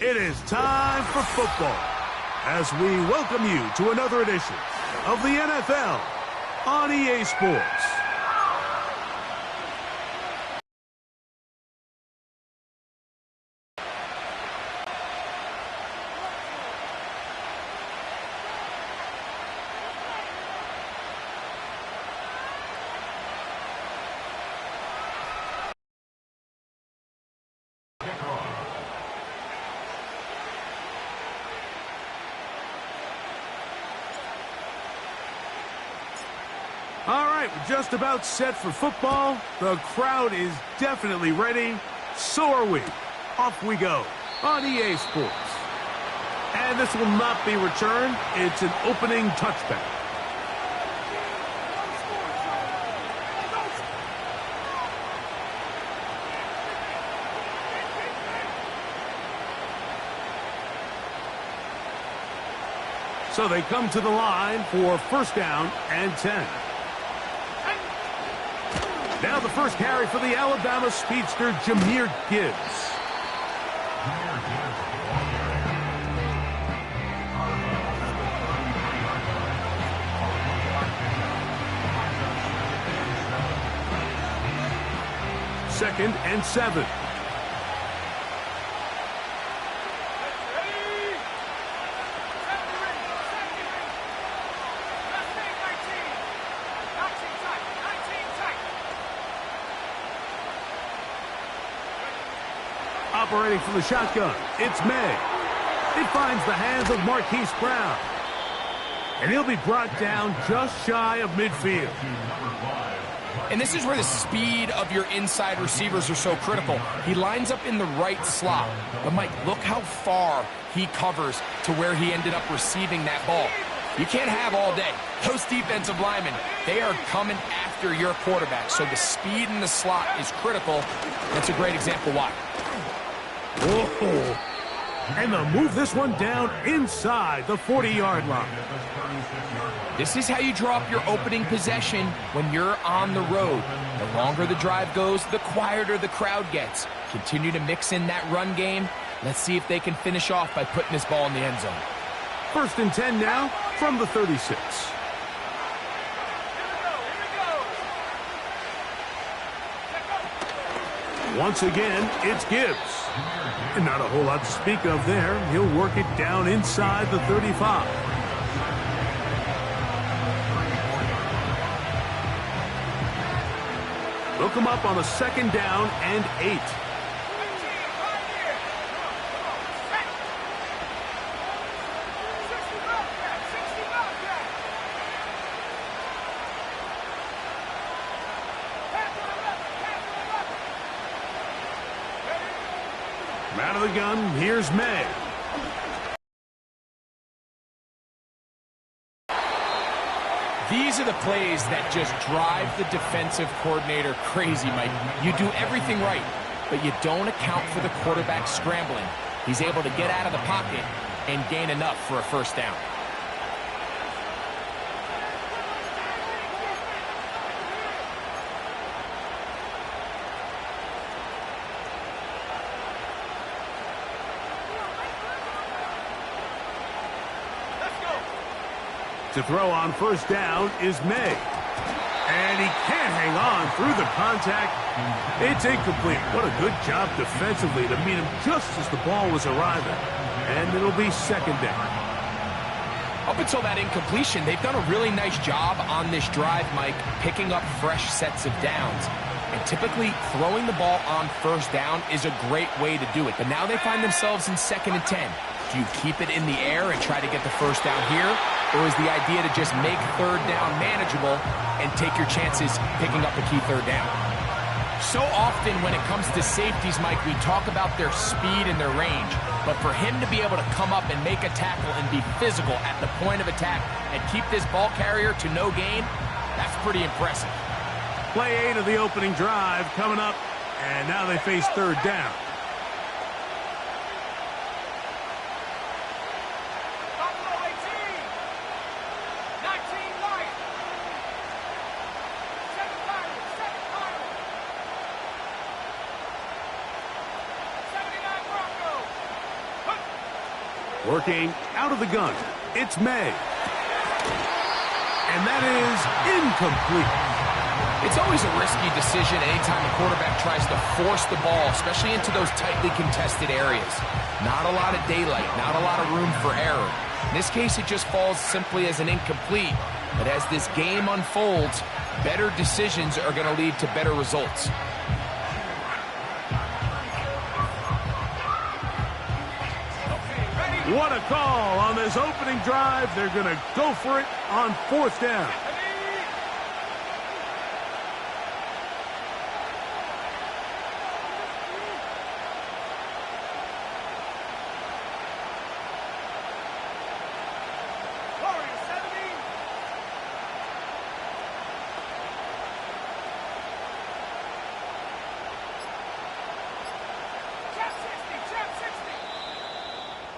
It is time for football as we welcome you to another edition of the NFL on EA Sports. All right, we're just about set for football. The crowd is definitely ready. So are we. Off we go on EA Sports. And this will not be returned. It's an opening touchback. So they come to the line for first down and 10. Now the first carry for the Alabama speedster, Jahmyr Gibbs. Second and 7. Operating from the shotgun, it's May. It finds the hands of Marquise Brown. And he'll be brought down just shy of midfield. And this is where the speed of your inside receivers are so critical. He lines up in the right slot. But, Mike, look how far he covers to where he ended up receiving that ball. You can't have all day. Those defensive linemen, they are coming after your quarterback. So the speed in the slot is critical. That's a great example why. Whoa. And they'll move this one down inside the 40-yard line. This is how you draw up your opening possession when you're on the road. The longer the drive goes, the quieter the crowd gets. Continue to mix in that run game. Let's see if they can finish off by putting this ball in the end zone. First and 10 now from the 36. Once again, it's Gibbs. And not a whole lot to speak of there. He'll work it down inside the 35. They'll come up on a second down and 8. Out of the gun, here's May. These are the plays that just drive the defensive coordinator crazy, Mike. You do everything right, but you don't account for the quarterback scrambling. He's able to get out of the pocket and gain enough for a first down. To throw on first down is May. And he can't hang on through the contact. It's incomplete. What a good job defensively to meet him just as the ball was arriving. And it'll be second down. Up until that incompletion, they've done a really nice job on this drive, Mike, picking up fresh sets of downs. And typically, throwing the ball on first down is a great way to do it. But now they find themselves in second and 10. Do you keep it in the air and try to get the first down here? Or is the idea to just make third down manageable and take your chances picking up a key third down? So often when it comes to safeties, Mike, we talk about their speed and their range. But for him to be able to come up and make a tackle and be physical at the point of attack and keep this ball carrier to no gain, that's pretty impressive. Play 8 of the opening drive coming up, and now they face third down. Working out of the gun, it's May. And that is incomplete. It's always a risky decision anytime a quarterback tries to force the ball, especially into those tightly contested areas. Not a lot of daylight, not a lot of room for error. In this case, it just falls simply as an incomplete. But as this game unfolds, better decisions are going to lead to better results. What a call on this opening drive. They're going to go for it on 4th down.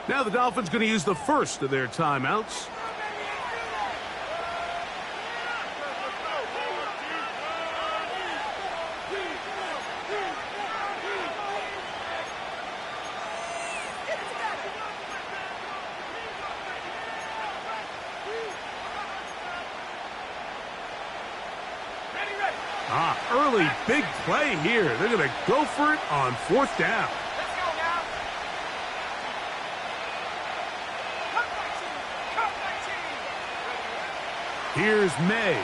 Now the Dolphins going to use the first of their timeouts. Early big play here. They're going to go for it on 4th down. Here's May.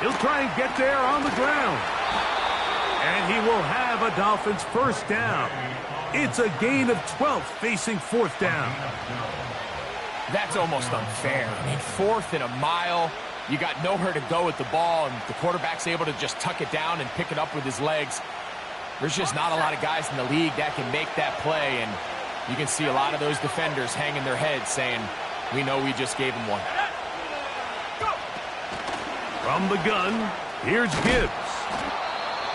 He'll try and get there on the ground. And he will have a Dolphins first down. It's a gain of 12 facing 4th down. That's almost unfair. I mean, 4th and a mile. You got nowhere to go with the ball, and the quarterback's able to just tuck it down and pick it up with his legs. There's just not a lot of guys in the league that can make that play, and you can see a lot of those defenders hanging their heads saying, we know we just gave him one. From the gun, here's Gibbs.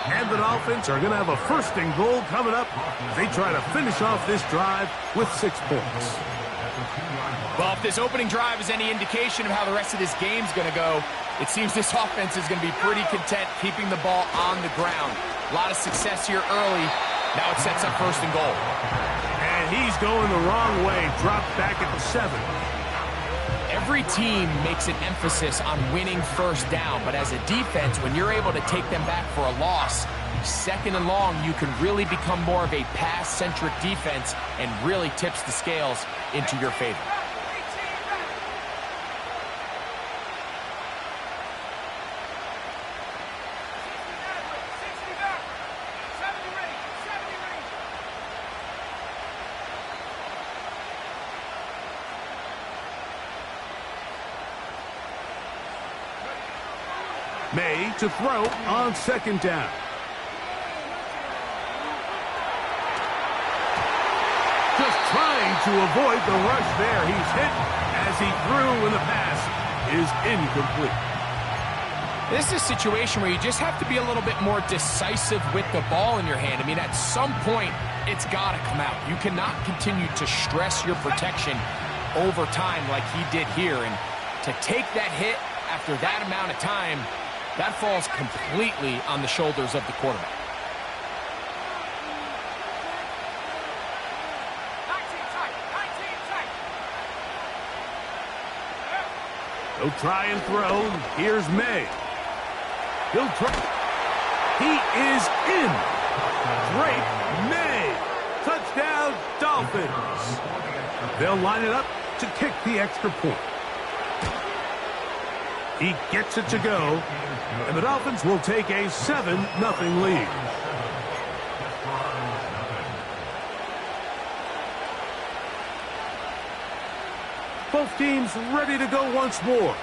And the Dolphins are going to have a 1st and goal coming up as they try to finish off this drive with 6 points. Well, if this opening drive is any indication of how the rest of this game's going to go, it seems this offense is going to be pretty content keeping the ball on the ground. A lot of success here early. Now it sets up 1st and goal. And he's going the wrong way. Dropped back at the 7. Every team makes an emphasis on winning 1st down, but as a defense, when you're able to take them back for a loss, 2nd and long, you can really become more of a pass-centric defense and really tips the scales into your favor. May to throw on 2nd down. Just trying to avoid the rush there. He's hit as he threw, and the pass is incomplete. This is a situation where you just have to be a little bit more decisive with the ball in your hand. I mean, at some point, it's got to come out. You cannot continue to stress your protection over time like he did here. And to take that hit after that amount of time, that falls completely on the shoulders of the quarterback. He'll try and throw. Here's May. He'll try. He is in. Drake May. Touchdown, Dolphins. They'll line it up to kick the extra point. He gets it to go, and the Dolphins will take a 7-0 lead. Both teams ready to go once more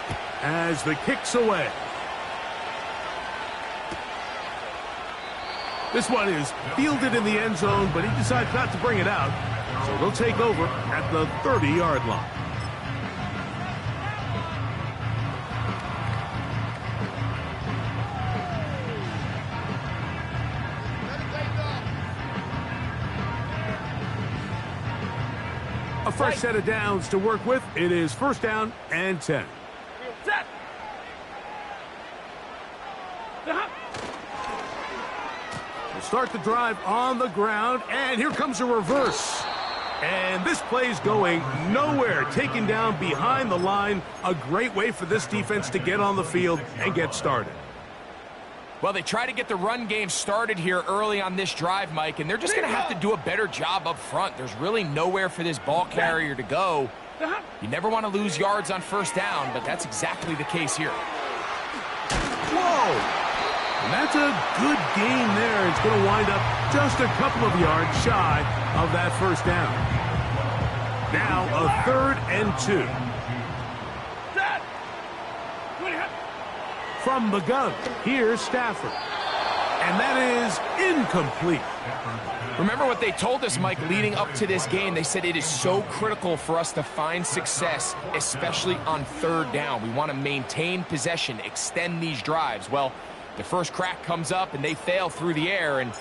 as the kick's away. This one is fielded in the end zone, but he decides not to bring it out, so they'll take over at the 30-yard line. A fresh set of downs to work with. It is 1st down and 10. start the drive on the ground, and here comes a reverse. And this play's going nowhere, taken down behind the line. A great way for this defense to get on the field and get started. Well, they try to get the run game started here early on this drive, Mike, and they're just going to have to do a better job up front. There's really nowhere for this ball carrier to go. You never want to lose yards on first down, but that's exactly the case here. Whoa! And that's a good gain there. It's going to wind up just a couple of yards shy of that first down. Now a 3rd and 2. From the gun, here's Stafford. And that is incomplete. Remember what they told us, Mike, leading up to this game. They said it is so critical for us to find success, especially on 3rd down. We want to maintain possession, extend these drives. Well, the first crack comes up and they fail through the air, and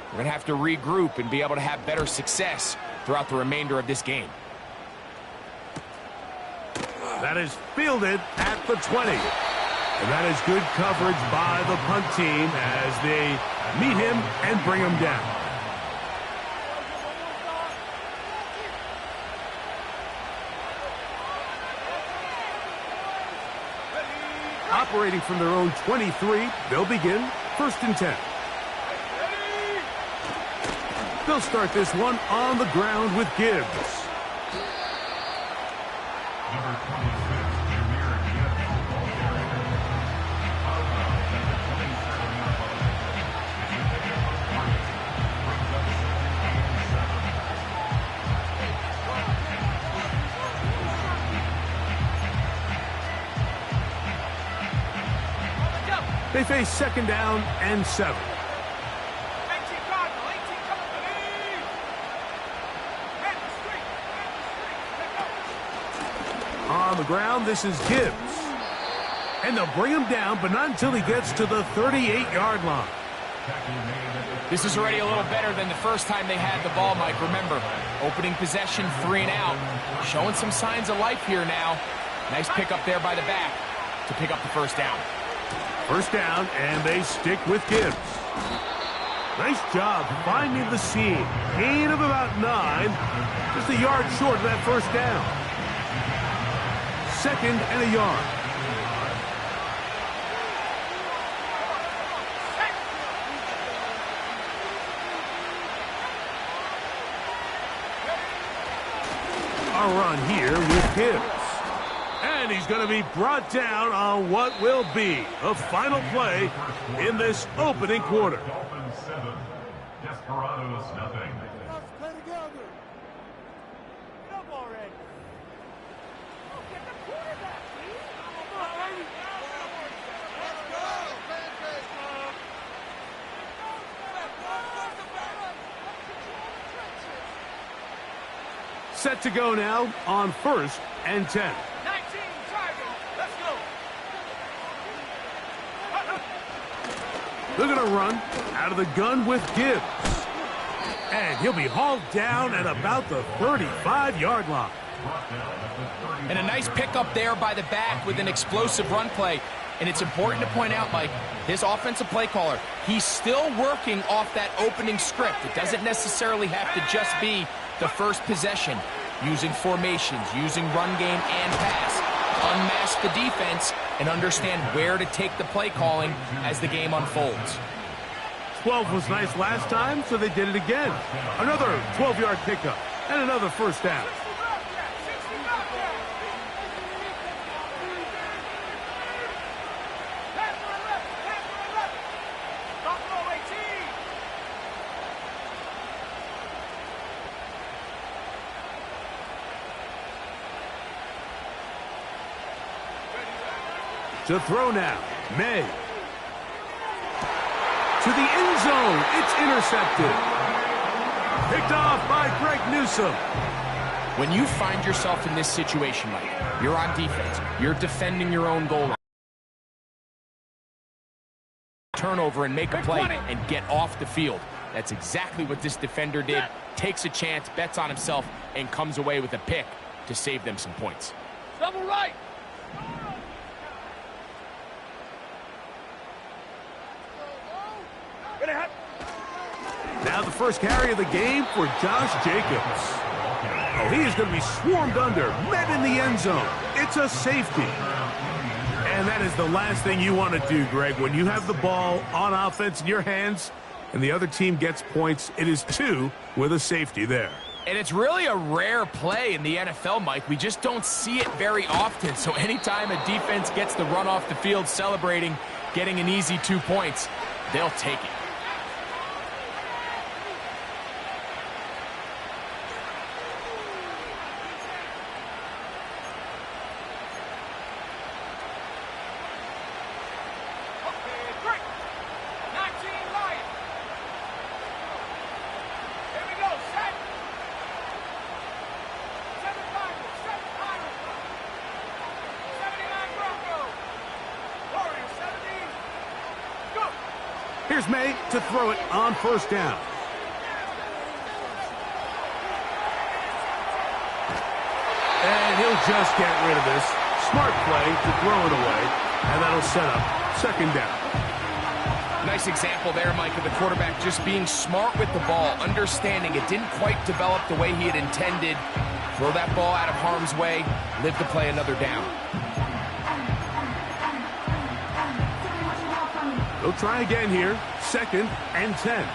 we're going to have to regroup and be able to have better success throughout the remainder of this game. That is fielded at the 20. And that is good coverage by the punt team as they meet him and bring him down. Operating from their own 23, they'll begin 1st and 10. They'll start this one on the ground with Gibbs. Number 26. They face 2nd down and 7. On the ground, this is Gibbs. And they'll bring him down, but not until he gets to the 38-yard line. This is already a little better than the first time they had the ball, Mike. Remember, opening possession, 3 and out. Showing some signs of life here now. Nice pick up there by the back to pick up the first down. First down, and they stick with Gibbs. Nice job finding the seam. Gain of about 9. Just a yard short of that first down. 2nd and a yard. A run here with Gibbs. And he's going to be brought down on what will be the final play in this opening quarter. Dolphins 7, Desperados nothing. Let's play together. Get up already. Oh, get the quarterback, please. Come on, baby. Let's go. Set to go now on 1st and 10. 19 driving. Let's go. They're going to run out of the gun with Gibbs. And he'll be hauled down at about the 35-yard line. And a nice pickup there by the back with an explosive run play. And it's important to point out, Mike, his offensive play caller, he's still working off that opening script. It doesn't necessarily have to just be the first possession. Using formations, using run game and pass. Unmask the defense and understand where to take the play calling as the game unfolds. 12 was nice last time, so they did it again. Another 12-yard pickup and another first down. To throw now, May. To the end zone, it's intercepted. Picked off by Greg Newsome. When you find yourself in this situation, Mike, you're on defense, you're defending your own goal line. Turnover and make a play and get off the field. That's exactly what this defender did. Takes a chance, bets on himself, and comes away with a pick to save them some points. Double right. first carry of the game for Josh Jacobs. Oh, he is going to be swarmed under, met in the end zone. It's a safety. And that is the last thing you want to do, Greg. When you have the ball on offense in your hands and the other team gets points, it is 2 with a safety there. And it's really a rare play in the NFL, Mike. We just don't see it very often. So anytime a defense gets the run off the field celebrating, getting an easy 2 points, they'll take it. Here's May to throw it on first down. And he'll just get rid of this. Smart play to throw it away, and that'll set up second down. Nice example there, Mike, of the quarterback just being smart with the ball, understanding it didn't quite develop the way he had intended. Throw that ball out of harm's way, live to play another down. They'll try again here. 2nd and 10.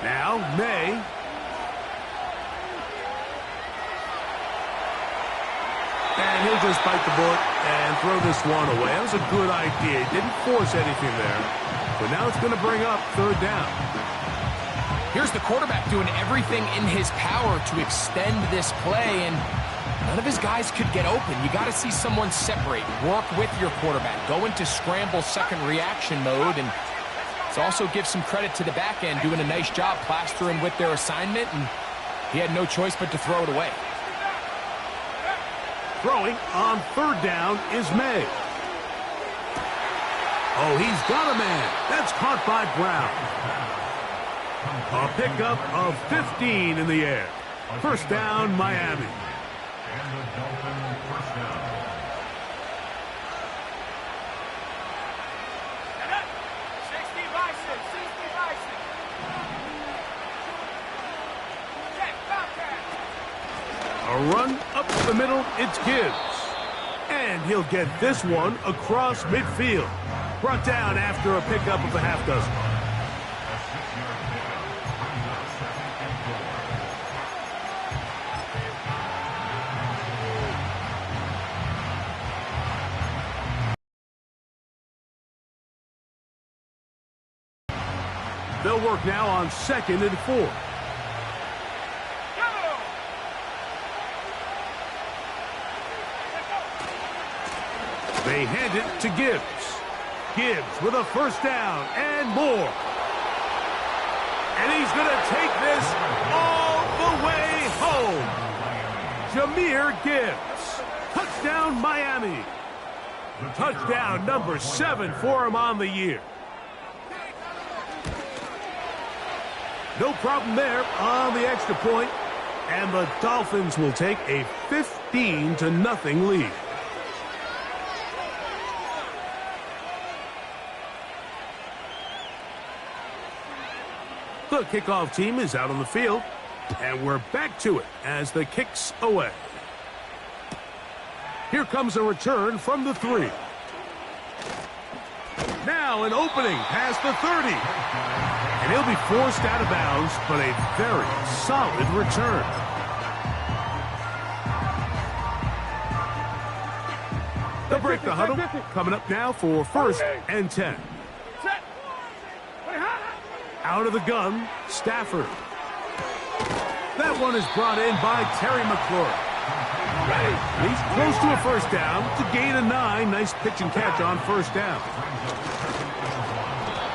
Now, May. And he'll just bite the bullet and throw this one away. That was a good idea. He didn't force anything there. But now it's going to bring up third down. Here's the quarterback doing everything in his power to extend this play, and none of his guys could get open. You got to see someone separate, work with your quarterback, go into scramble second reaction mode, and it's also give some credit to the back end doing a nice job plastering with their assignment, and he had no choice but to throw it away. Throwing on third down is May. Oh, he's got a man. That's caught by Brown. A pickup of 15 in the air. First down, Miami. And the Dolphins first down. A run up the middle, it's Gibbs. And he'll get this one across midfield. Brought down after a pickup of a half dozen. A 6-yard pickup brings up 2nd and 4. They'll work now on 2nd and 4. They hand it to Gibbs. Gibbs with a first down and more. And he's going to take this all the way home. Jahmyr Gibbs. Touchdown, Miami. Touchdown number 7 for him on the year. No problem there on the extra point. And the Dolphins will take a 15-0 lead. The kickoff team is out on the field, and we're back to it as the kick's away. Here comes a return from the 3. Now an opening past the 30. And he'll be forced out of bounds, but a very solid return. They'll break the huddle. Coming up now for 1st and 10. Out of the gun, Stafford. That one is brought in by Terry McLaurin. He's close to a first down to gain a 9. Nice pitch and catch on first down.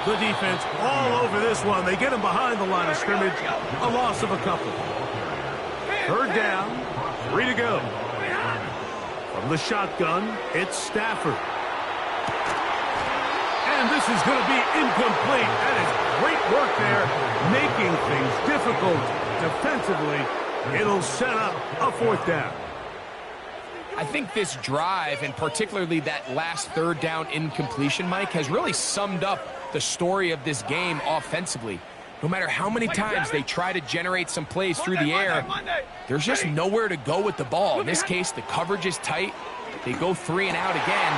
The defense all over this one. They get him behind the line of scrimmage. A loss of a couple. Third down, 3 to go. From the shotgun, it's Stafford. is going to be incomplete. That is great work there, making things difficult defensively. It'll set up a fourth down. I think this drive, and particularly that last third down incompletion, Mike, has really summed up the story of this game offensively. No matter how many times they try to generate some plays through the air, there's just nowhere to go with the ball. In this case, the coverage is tight. They go 3 and out again.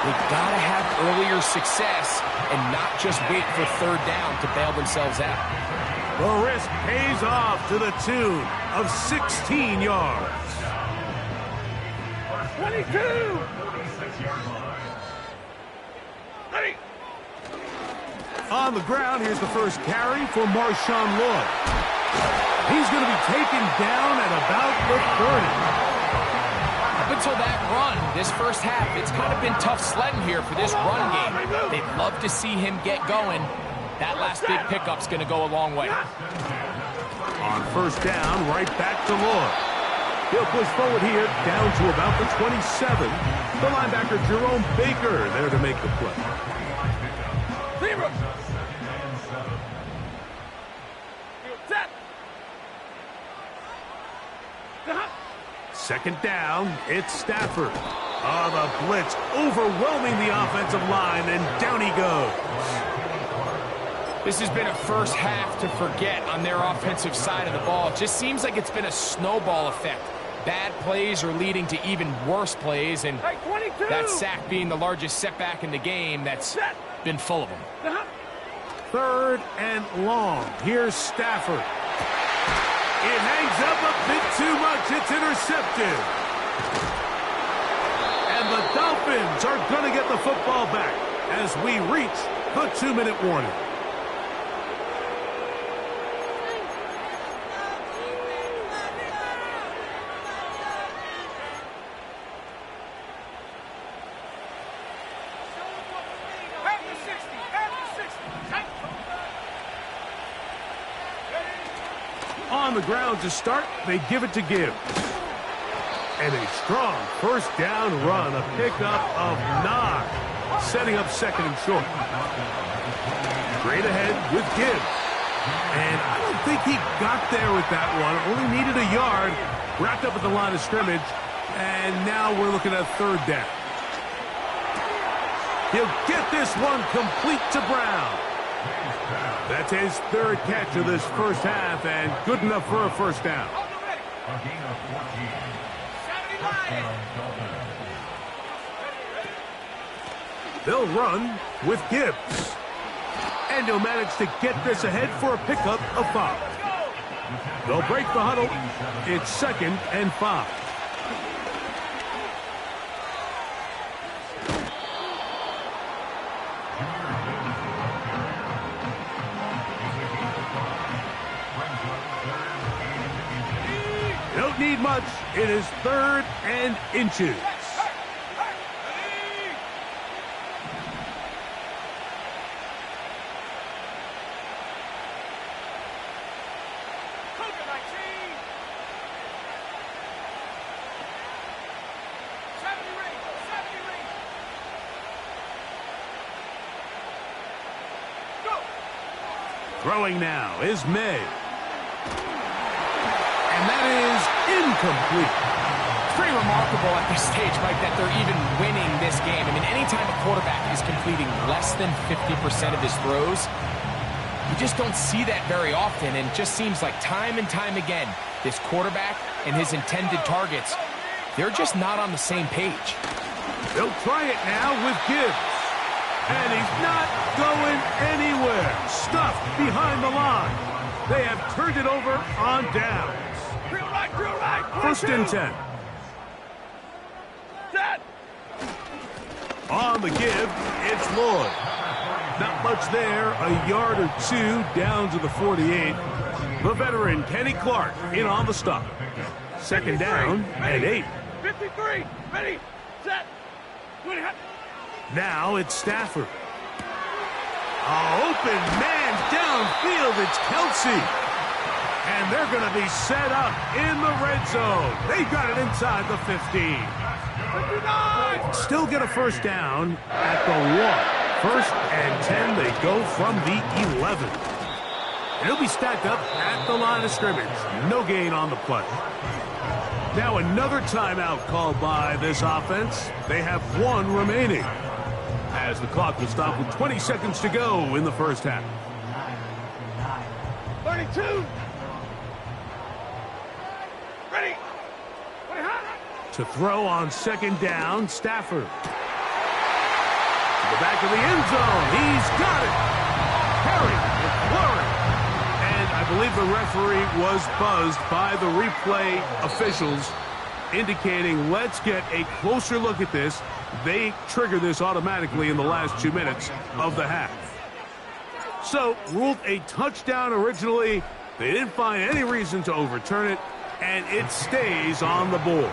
They've got to have earlier success and not just wait for third down to bail themselves out. The risk pays off to the tune of 16 yards. 22! 46-yard line. Ready! On the ground, here's the first carry for Marshawn Lloyd. He's going to be taken down at about the 30. Up until that run, this first half, it's kind of been tough sledding here for this run game. They'd love to see him get going. That last big pickup's going to go a long way. On first down, right back to Lloyd. He'll push forward here, down to about the 27. The linebacker, Jerome Baker, there to make the play. Second down, it's Stafford. The blitz overwhelming the offensive line, and down he goes. This has been a first half to forget on their offensive side of the ball. It just seems like it's been a snowball effect. Bad plays are leading to even worse plays, and that sack being the largest setback in the game that's been full of them. Third and long. Here's Stafford. It hangs up a bit too much. It's intercepted. And the Dolphins are going to get the football back as we reach the 2-minute warning. On the ground to start, they give it to Gibbs. And a strong first down run, a pickup of 9, setting up second and short. Straight ahead with Gibbs. And I don't think he got there with that one. Only needed a yard, wrapped up at the line of scrimmage, and now we're looking at third down. He'll get this one complete to Brown. That's his third catch of this first half, and good enough for a first down. A gain of 14. Touchdown, Dolphins. They'll run with Gibbs. And he'll manage to get this ahead for a pickup of 5. They'll break the huddle. It's second and 5. Don't need much. It is third and inches. Throwing now is May. And that is incomplete. It's pretty remarkable at this stage, Mike, that they're even winning this game. I mean, anytime a quarterback is completing less than 50% of his throws, you just don't see that very often, and it just seems like time and time again, this quarterback and his intended targets, they're just not on the same page. They'll try it now with Gibbs. And he's not going anywhere. Stuffed behind the line. They have turned it over on downs. First and 10. On the give, it's Lloyd. Not much there, a yard or 2 down to the 48. The veteran, Kenny Clark, in on the stop. Second down and 8. 53, ready, set, now it's Stafford. Open man downfield, it's Kelsey. And they're going to be set up in the red zone. They got it inside the 15. 59. Still get a first down at the 1. First and 10, they go from the 11. And he'll be stacked up at the line of scrimmage. No gain on the play. Now another timeout called by this offense. They have one remaining, as the clock will stop with 20 seconds to go in the first half. 32. Ready. To throw on second down, Stafford. To the back of the end zone. He's got it. Harry McLaurin. And I believe the referee was buzzed by the replay officials, indicating let's get a closer look at this. They trigger this automatically in the last 2 minutes of the half. So, ruled a touchdown originally. They didn't find any reason to overturn it, and it stays on the board.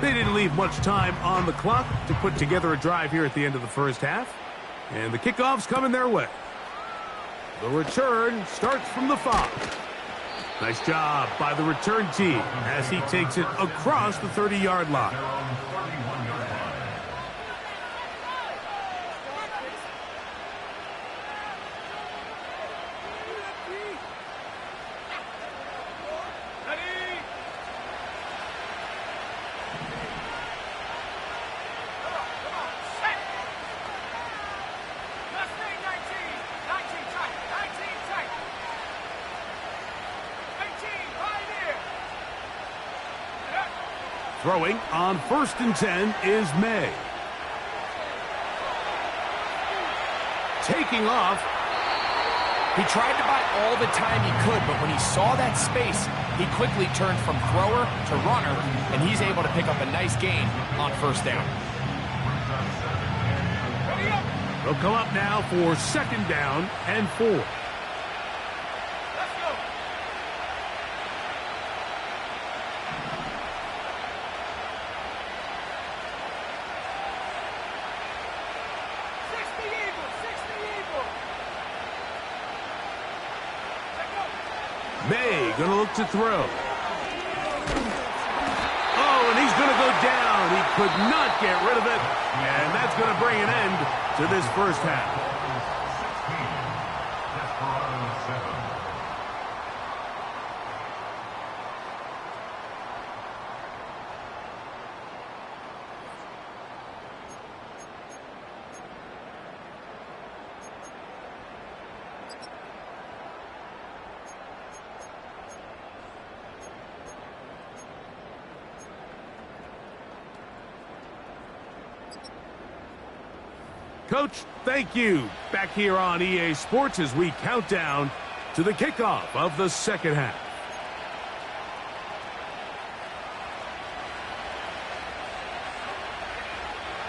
They didn't leave much time on the clock to put together a drive here at the end of the first half, and the kickoff's coming their way. The return starts from the 5. Nice job by the return team as he takes it across the 30-yard line. Throwing on 1st and 10 is May. Taking off. He tried to buy all the time he could, but when he saw that space, he quickly turned from thrower to runner, and he's able to pick up a nice gain on 1st down. They'll come up now for 2nd down and 4. May gonna look to throw. Oh, and he's gonna go down. He could not get rid of it, and that's gonna bring an end to this first half. Coach, thank you. Back here on EA Sports as we count down to the kickoff of the second half.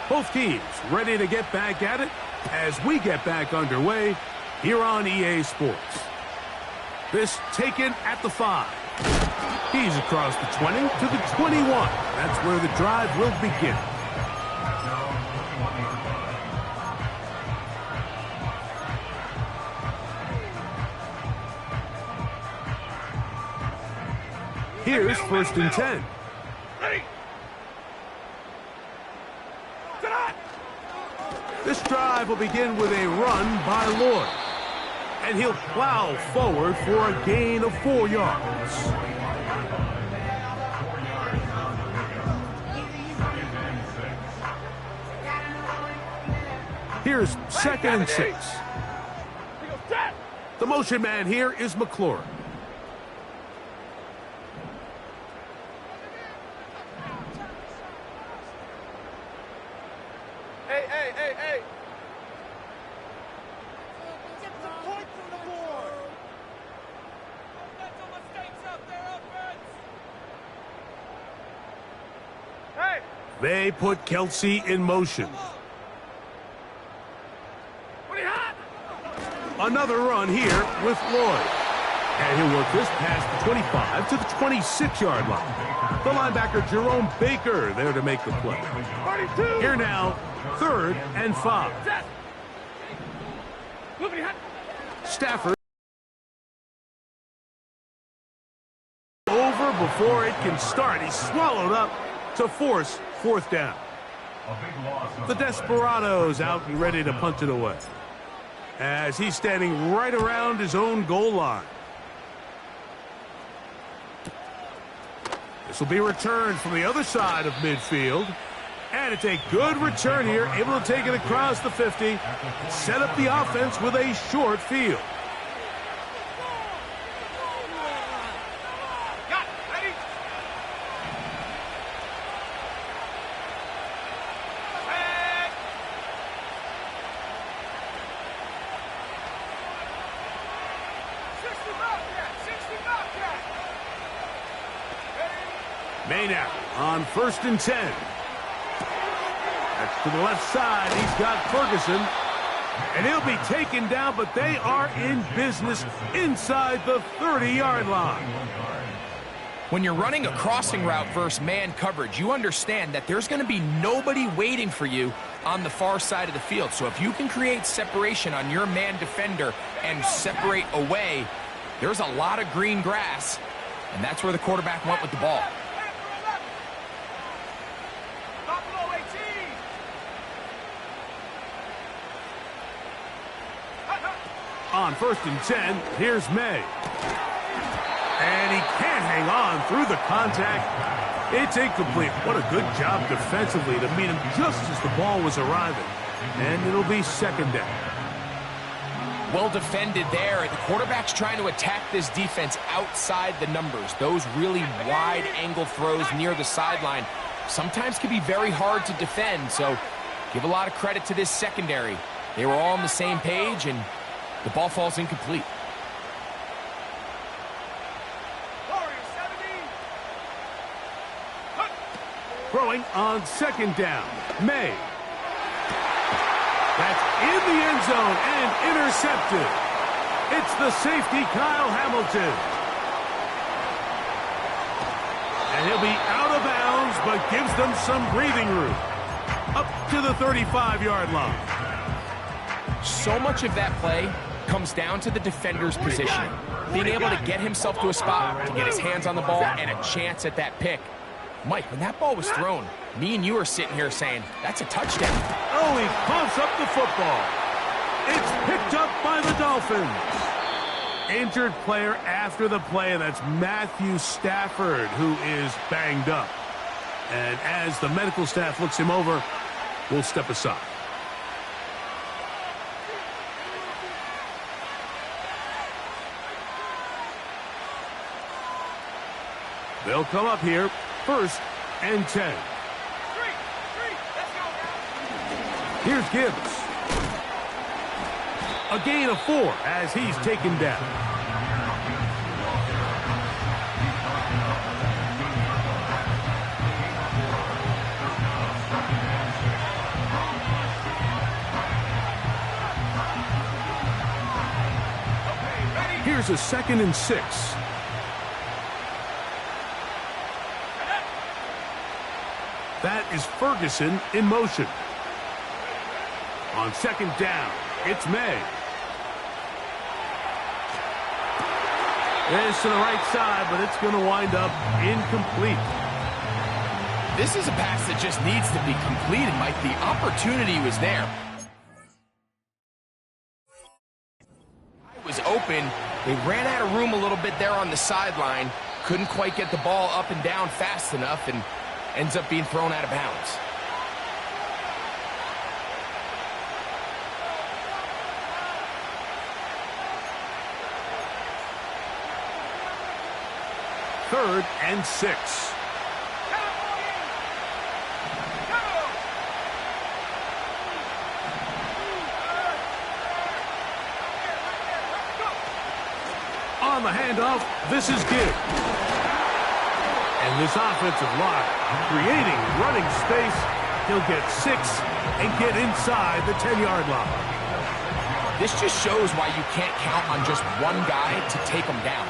Both teams ready to get back at it as we get back underway here on EA Sports. This taken at the 5. He's across the 20 to the 21. That's where the drive will begin. Here's 1st and 10. Ready. This drive will begin with a run by Lloyd. And he'll plow forward for a gain of 4 yards. Here's 2nd and 6. The motion man here is McLaurin. Hey. Get the point from the board. Mental mistakes out there, offense. Hey. They put Kelsey in motion. Another run here with Lloyd. And he'll work this past the 25 to the 26-yard line. The linebacker, Jerome Baker, there to make the play. 32. Here now, 3rd and 5. Stafford before it can start. He's swallowed up to force fourth down. A big loss on The Desperados out and ready to punt it away, as he's standing right around his own goal line. This will be returned from the other side of midfield. And it's a good return here, able to take it across the 50, set up the offense with a short field. Got it. Ready? Set. Maynard on 1st and 10. That's to the left side. He's got Ferguson. And he'll be taken down, but they are in business inside the 30-yard line. When you're running a crossing route versus man coverage, you understand that there's going to be nobody waiting for you on the far side of the field. So if you can create separation on your man defender and separate away, there's a lot of green grass, and that's where the quarterback went with the ball. On 1st and 10, here's May. And he can't hang on through the contact. It's incomplete. What a good job defensively to meet him just as the ball was arriving. And it'll be 2nd down. Well defended there. The quarterback's trying to attack this defense outside the numbers. Those really wide angle throws near the sideline sometimes can be very hard to defend. So give a lot of credit to this secondary. They were all on the same page, and the ball falls incomplete. Throwing on 2nd down. May. That's in the end zone and intercepted. It's the safety, Kyle Hamilton. And he'll be out of bounds, but gives them some breathing room. Up to the 35-yard line. So much of that play comes down to the defender's positioning. Being able to get himself to a spot, to get his hands on the ball, and a chance at that pick. Mike, when that ball was thrown, me and you are sitting here saying, that's a touchdown. Oh, he pumps up the football. It's picked up by the Dolphins. Injured player after the play, and that's Matthew Stafford, who is banged up. And as the medical staff looks him over, we'll step aside. They'll come up here, 1st and 10. Here's Gibbs. A gain of 4 as he's taken down. Here's a 2nd and 6. That is Ferguson in motion. On 2nd down, it's May. This to the right side, but it's going to wind up incomplete. This is a pass that just needs to be completed, Mike. The opportunity was there. It was open. They ran out of room a little bit there on the sideline. Couldn't quite get the ball up and down fast enough, and ends up being thrown out of bounds. Third and 6. On the handoff, this is Gibbs. And this offensive line creating running space. He'll get 6 and get inside the 10-yard line. This just shows why you can't count on just one guy to take him down.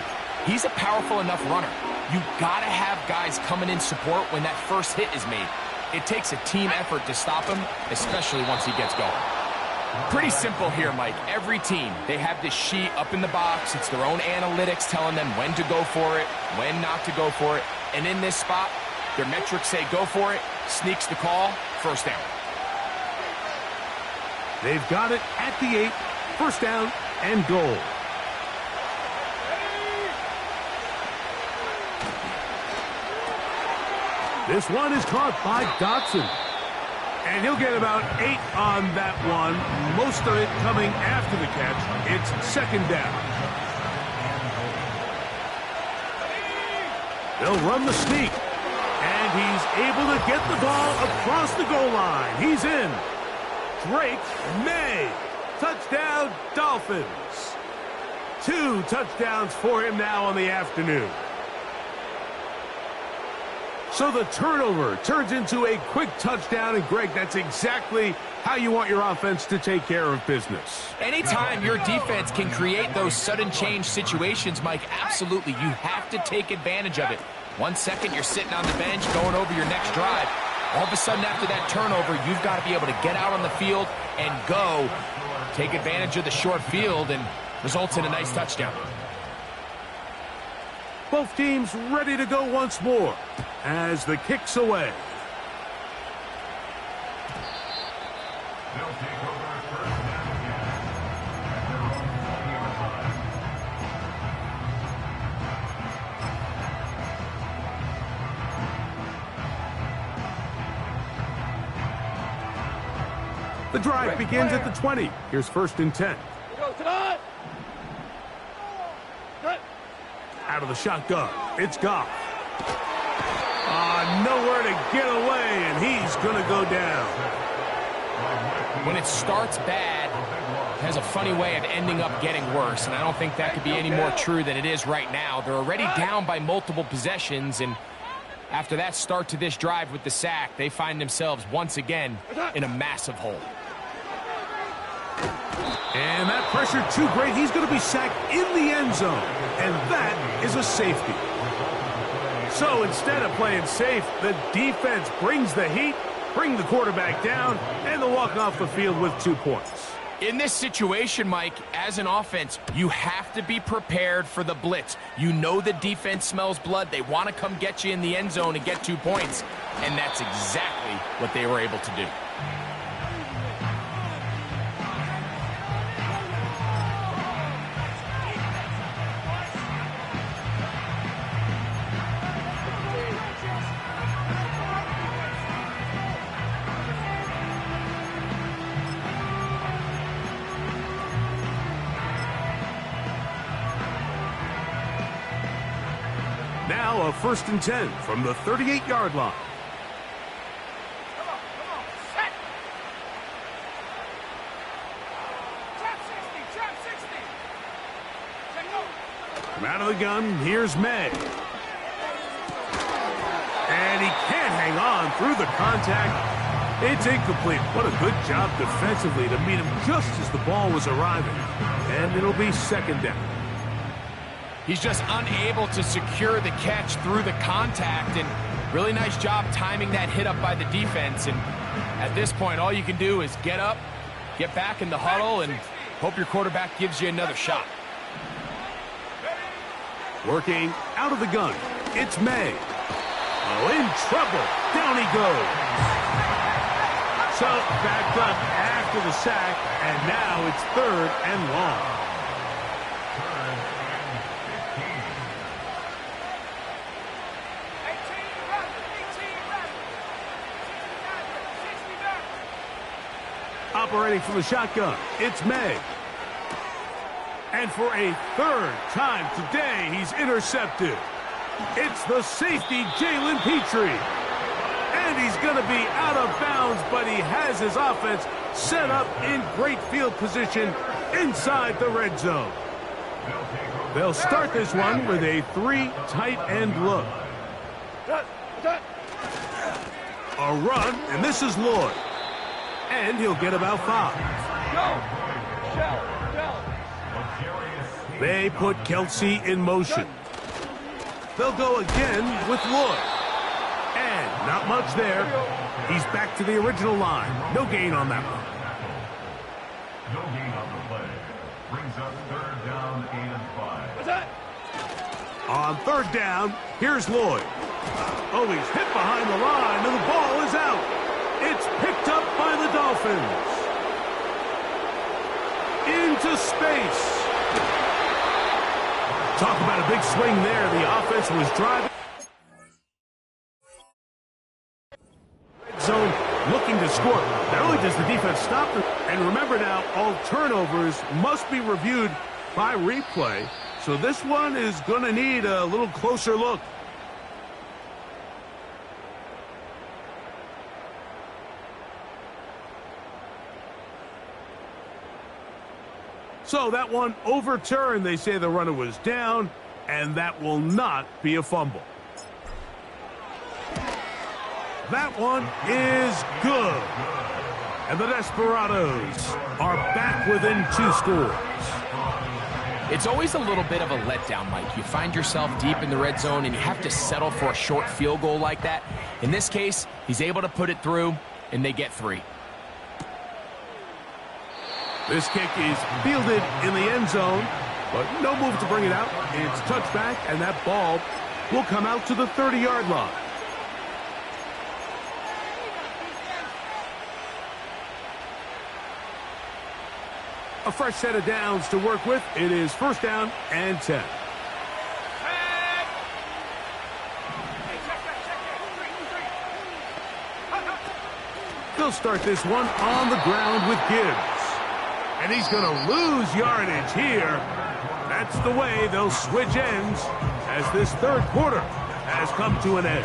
He's a powerful enough runner. You've got to have guys coming in support when that first hit is made. It takes a team effort to stop him, especially once he gets going. Pretty simple here, Mike. Every team, they have this sheet up in the box. It's their own analytics telling them when to go for it, when not to go for it. And in this spot, their metrics say go for it, sneaks the call, first down. They've got it at the 8, first down and goal. This one is caught by Dotson. And he'll get about 8 on that one, most of it coming after the catch. It's second down. They'll run the sneak. And he's able to get the ball across the goal line. He's in. Drake May. Touchdown, Dolphins. 2 touchdowns for him now on the afternoon. So the turnover turns into a quick touchdown, and Greg, that's exactly how you want your offense to take care of business. Anytime your defense can create those sudden change situations, Mike, absolutely, you have to take advantage of it. 1 second, you're sitting on the bench going over your next drive. All of a sudden, after that turnover, you've got to be able to get out on the field and go. Take advantage of the short field, and results in a nice touchdown. Both teams ready to go once more as the kick's away. They'll take over first down again. At their own 40-yard line. The drive begins at the 20. Here's first and 10. Out of the shotgun, it's Goff. Nowhere to get away, and he's going to go down. When it starts bad, it has a funny way of ending up getting worse, and I don't think that could be any more true than it is right now. They're already down by multiple possessions, and after that start to this drive with the sack, they find themselves once again in a massive hole. And that pressure too great. He's going to be sacked in the end zone, and that is a safety. So instead of playing safe, the defense brings the heat, bring the quarterback down, and they'll walk off the field with 2 points. In this situation, Mike, as an offense, you have to be prepared for the blitz. You know the defense smells blood. They want to come get you in the end zone and get 2 points, and that's exactly what they were able to do. Now a first and 10 from the 38-yard line. Come on, set. Trap 60. Check go. From out of the gun, here's May. And he can't hang on through the contact. It's incomplete. What a good job defensively to meet him just as the ball was arriving. And it'll be second down. He's just unable to secure the catch through the contact, and really nice job timing that hit up by the defense. And at this point, all you can do is get up, get back in the huddle, and hope your quarterback gives you another shot. Working out of the gun, it's May. Oh, in trouble. Down he goes. So backed up after the sack, and now it's third and long. Operating from the shotgun, it's May. And for a third time today, he's intercepted. It's the safety, Jalen Petrie. And he's going to be out of bounds, but he has his offense set up in great field position inside the red zone. They'll start this one with a 3 tight end look. A run, and this is Lloyd. And he'll get about 5. They put Kelsey in motion. They'll go again with Lloyd. And not much there. He's back to the original line. No gain on that one. gain on the play. Brings up third down and 5. What's that? On third down, here's Lloyd. Oh, he's hit behind the line, and the ball is out. It's picked up by the Dolphins. Into space. Talk about a big swing there. The offense was driving. Zone looking to score. Not only does the defense stop them, and remember now, all turnovers must be reviewed by replay. So this one is going to need a little closer look. So that one overturned. They say the runner was down, and that will not be a fumble. That one is good. And the Desperados are back within 2 scores. It's always a little bit of a letdown, Mike. You find yourself deep in the red zone, and you have to settle for a short field goal like that. In this case, he's able to put it through, and they get 3. This kick is fielded in the end zone, but no move to bring it out. It's touchback, and that ball will come out to the 30-yard line. A fresh set of downs to work with. It is first down and 10. They'll start this one on the ground with Gibbs. And he's going to lose yardage here. That's the way they'll switch ends as this third quarter has come to an end.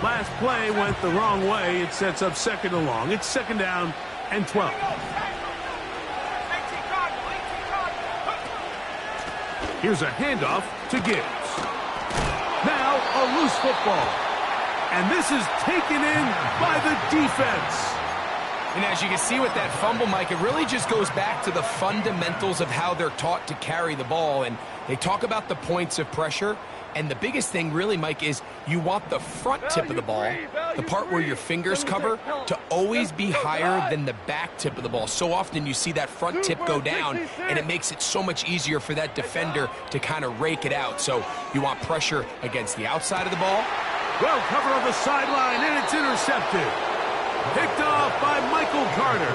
Last play went the wrong way. It sets up second and long. It's second down and 12. Here's a handoff to Gibbs. Now a loose football. And this is taken in by the defense. And as you can see with that fumble, Mike, it really just goes back to the fundamentals of how they're taught to carry the ball. And they talk about the points of pressure. And the biggest thing really, Mike, is you want the front tip of the ball, the part where your fingers cover, to always be higher than the back tip of the ball. So often you see that front tip go down, and it makes it so much easier for that defender to kind of rake it out. So you want pressure against the outside of the ball. Well, cover on the sideline, and it's intercepted. Picked off by Michael Carter.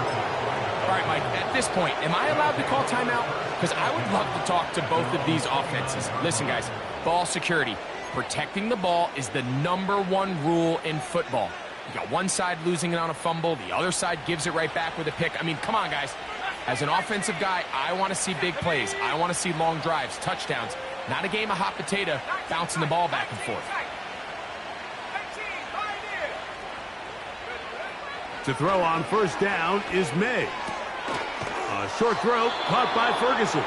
All right, Mike, at this point, am I allowed to call timeout? Because I would love to talk to both of these offenses. Listen, guys, ball security. Protecting the ball is the #1 rule in football. You got one side losing it on a fumble, the other side gives it right back with a pick. I mean, come on, guys. As an offensive guy, I want to see big plays. I want to see long drives, touchdowns, not a game of hot potato bouncing the ball back and forth. To throw on first down is May. A short throw caught by Ferguson.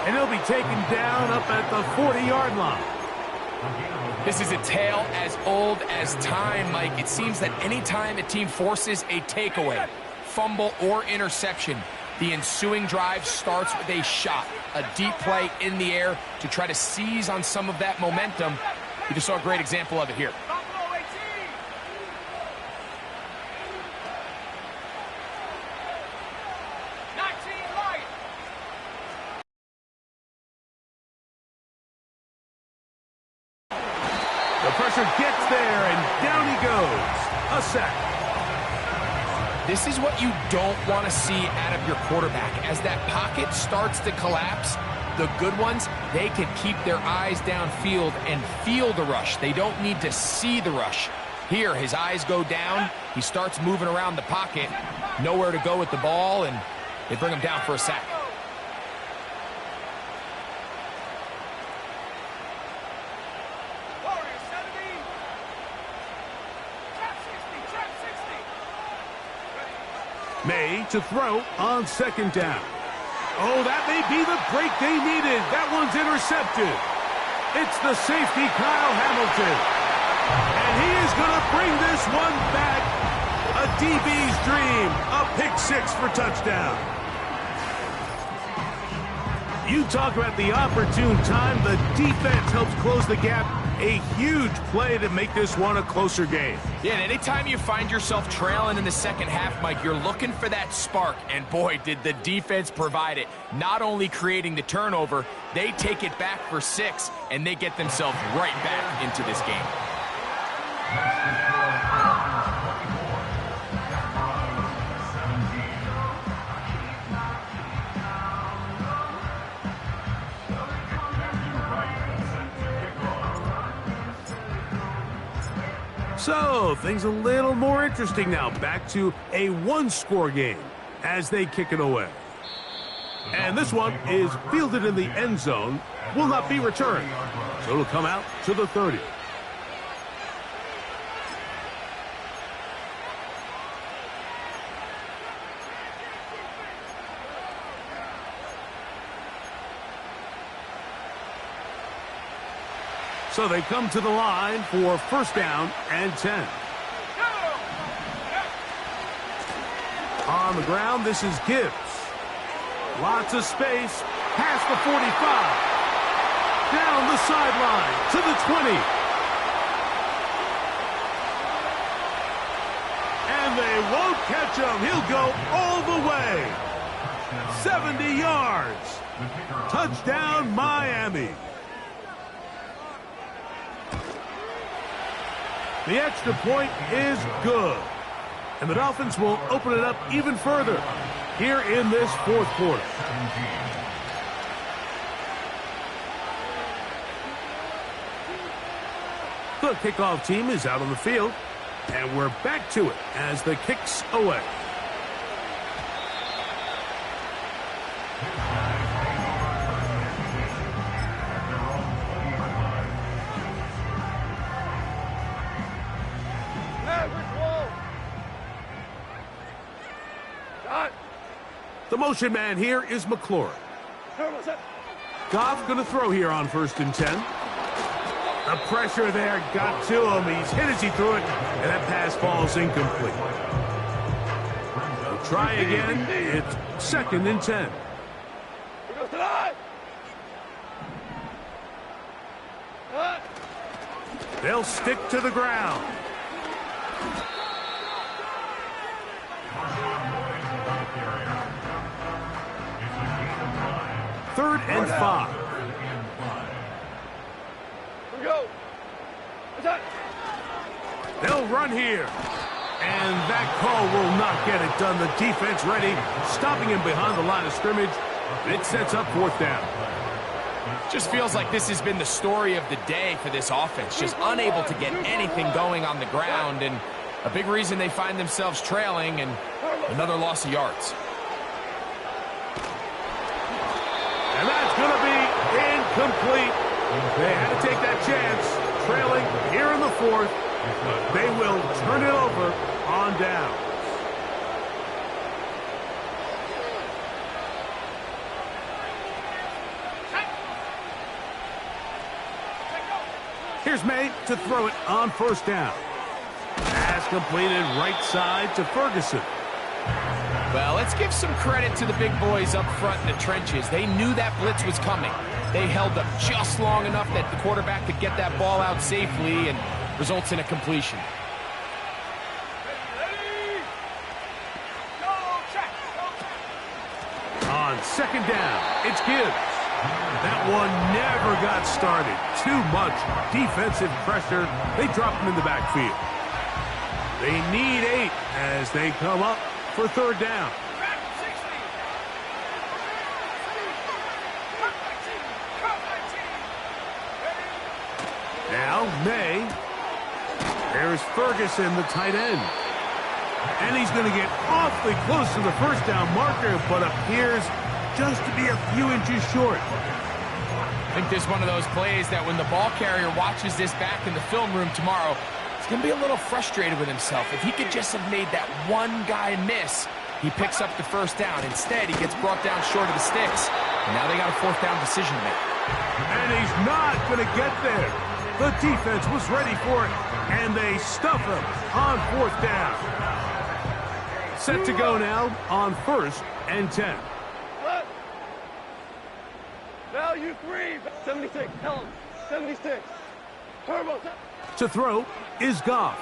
And he'll be taken down up at the 40-yard line. This is a tale as old as time, Mike. It seems that anytime a team forces a takeaway, fumble, or interception, the ensuing drive starts with a shot, a deep play in the air to try to seize on some of that momentum. We just saw a great example of it here. The pressure gets there, and down he goes. A sack. This is what you don't want to see out of your quarterback. As that pocket starts to collapse, the good ones, they can keep their eyes downfield and feel the rush. They don't need to see the rush. Here, his eyes go down. He starts moving around the pocket. Nowhere to go with the ball, and they bring him down for a sack. May to throw on second down. Oh, that may be the break they needed. That one's intercepted. It's the safety, Kyle Hamilton. And he is going to bring this one back. A DB's dream. A pick six for touchdown. You talk about the opportune time. The defense helps close the gap. A huge play to make this one a closer game. Yeah, and anytime you find yourself trailing in the second half, Mike, you're looking for that spark. And boy, did the defense provide it. Not only creating the turnover, they take it back for 6, and they get themselves right back into this game. So, things a little more interesting now. Back to a one-score game as they kick it away. And this one is fielded in the end zone, will not be returned. So it'll come out to the 30. So they come to the line for first down and 10. On the ground, this is Gibbs. Lots of space, past the 45. Down the sideline to the 20. And they won't catch him. He'll go all the way. 70 yards. Touchdown, Miami. The extra point is good. And the Dolphins will open it up even further here in this fourth quarter. The kickoff team is out on the field. And we're back to it as the kick's away. The motion man here is McLaurin. Goff going to throw here on first and 10. The pressure there got to him. He's hit as he threw it, and that pass falls incomplete. We'll try again. It's second and 10. They'll stick to the ground. Third and 5. They'll run here. And that call will not get it done. The defense ready, stopping him behind the line of scrimmage. It sets up fourth down. Just feels like this has been the story of the day for this offense. Just unable to get anything going on the ground. And a big reason they find themselves trailing and another loss of yards. And that's going to be incomplete. They had to take that chance. Trailing here in the fourth. They will turn it over on down. Here's May to throw it on first down. Pass completed right side to Ferguson. Well, let's give some credit to the big boys up front in the trenches. They knew that blitz was coming. They held up just long enough that the quarterback could get that ball out safely and results in a completion. On second down, it's Gibbs. That one never got started. Too much defensive pressure. They drop him in the backfield. They need 8 as they come up for third down. Now May. There's Ferguson, the tight end. And he's going to get awfully close to the first down marker, but appears just to be a few inches short. I think this is one of those plays that when the ball carrier watches this back in the film room tomorrow, he's going to be a little frustrated with himself. If he could just have made that one guy miss, he picks up the first down. Instead, he gets brought down short of the sticks. And now they got a fourth down decision to make. And he's not going to get there. The defense was ready for it, and they stuff him on fourth down. Set to go now on 1st and 10. Value 3. 76. Tell him. 76. Turbo. To throw is Goff.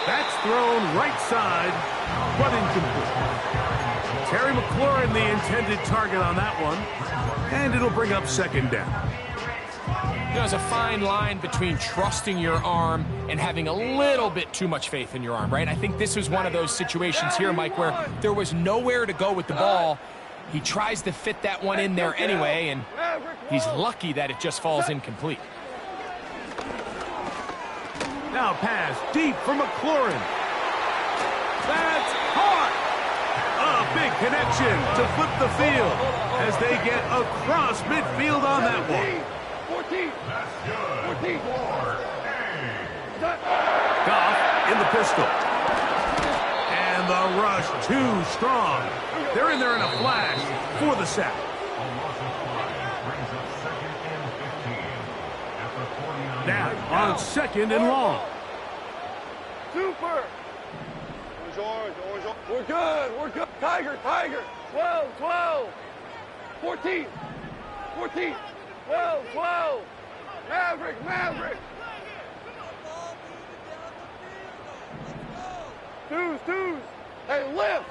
That's thrown right side, but incomplete. Terry McLaurin, the intended target on that one, and it'll bring up 2nd down. There's a fine line between trusting your arm and having a little bit too much faith in your arm, right? I think this was one of those situations here, Mike, where there was nowhere to go with the ball. He tries to fit that one in there anyway, and he's lucky that it just falls incomplete. Now pass deep for McLaurin. That's caught! A big connection to flip the field as they get across midfield on that one. 14. That's good. 14. Goff in the pistol. And the rush too strong. They're in there in a flash for the sack. A loss of 5 brings up 2nd and 15. At the 49. Now on 2nd and long. Super. We're good. We're good. Tiger. 12. 14. 12. Maverick. Twos. Hey, lift.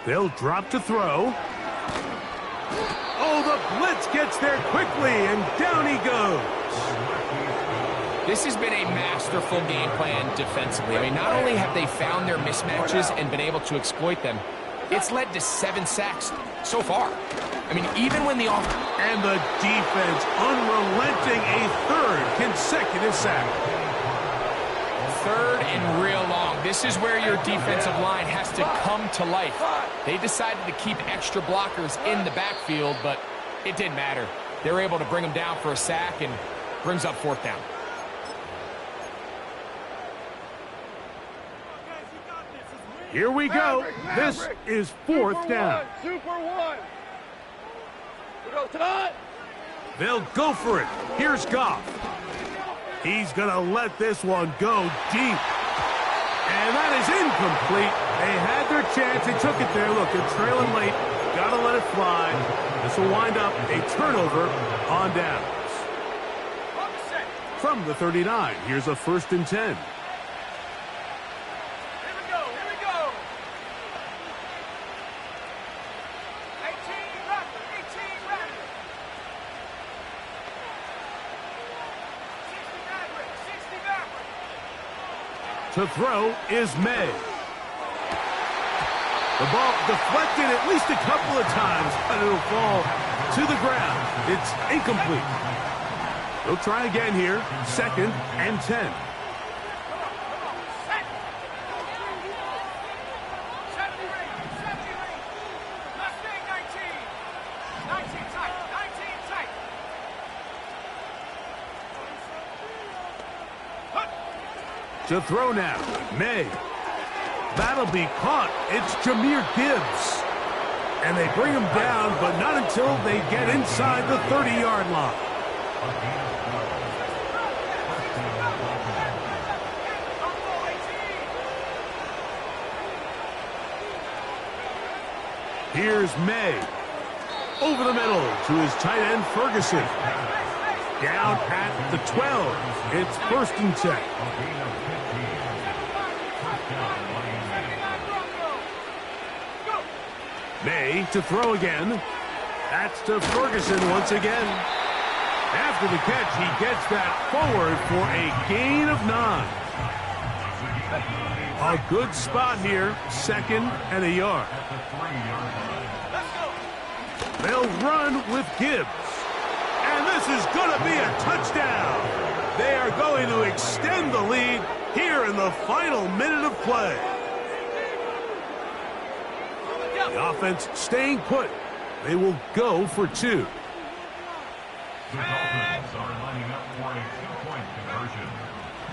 They'll drop to throw. Oh, the blitz gets there quickly, and down he goes. This has been a masterful game plan defensively. I mean, not only have they found their mismatches and been able to exploit them, it's led to 7 sacks so far. I mean, even when the offense... And the defense unrelenting, a 3rd consecutive sack. 3rd and real long. This is where your defensive line has to come to life. They decided to keep extra blockers in the backfield, but it didn't matter. They were able to bring them down for a sack and brings up 4th down. Here we go. This is 4th down. Super 1. We go to They'll go for it. Here's Goff. He's going to let this one go deep. And that is incomplete. They had their chance. They took it there. Look, they're trailing late. Got to let it fly. This will wind up a turnover on downs. From the 39, here's a 1st and 10. To throw is May. The ball deflected at least a couple of times, and it'll fall to the ground. It's incomplete. They'll try again here. 2nd and 10. To throw now, May. That'll be caught. It's Jahmyr Gibbs. And they bring him down, but not until they get inside the 30-yard line. Here's May. Over the middle to his tight end, Ferguson. Down at the 12. It's 1st and 10. May to throw again. That's to Ferguson once again. After the catch, he gets that forward for a gain of 9. A good spot here, 2nd and a yard. They'll run with Gibbs. And this is going to be a touchdown. They are going to extend the lead here in the final minute of play. The offense staying put. They will go for 2. The Dolphins are lining up for a 2-point conversion.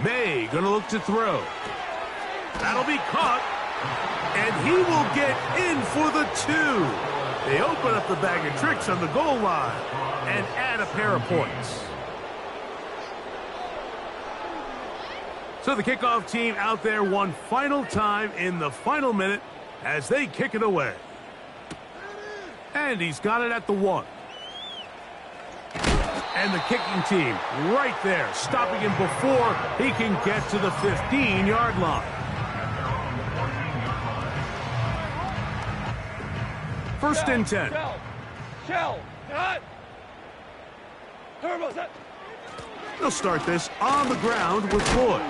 May going to look to throw. That'll be caught. And he will get in for the 2. They open up the bag of tricks on the goal line and add a pair of points. So the kickoff team out there one final time in the final minute as they kick it away. And he's got it at the 1. And the kicking team right there, stopping him before he can get to the 15-yard line. First and 10. Shell, cut. Turbo set. They'll start this on the ground with Floyd.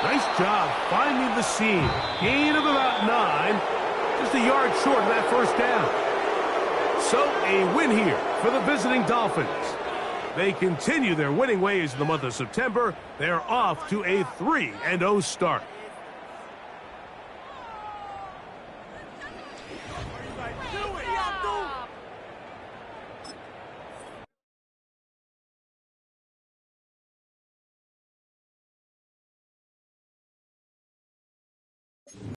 Nice job finding the seam. Gain of about 9. Just a yard short of that first down. So a win here for the visiting Dolphins. They continue their winning ways in the month of September. They're off to a 3-0 start.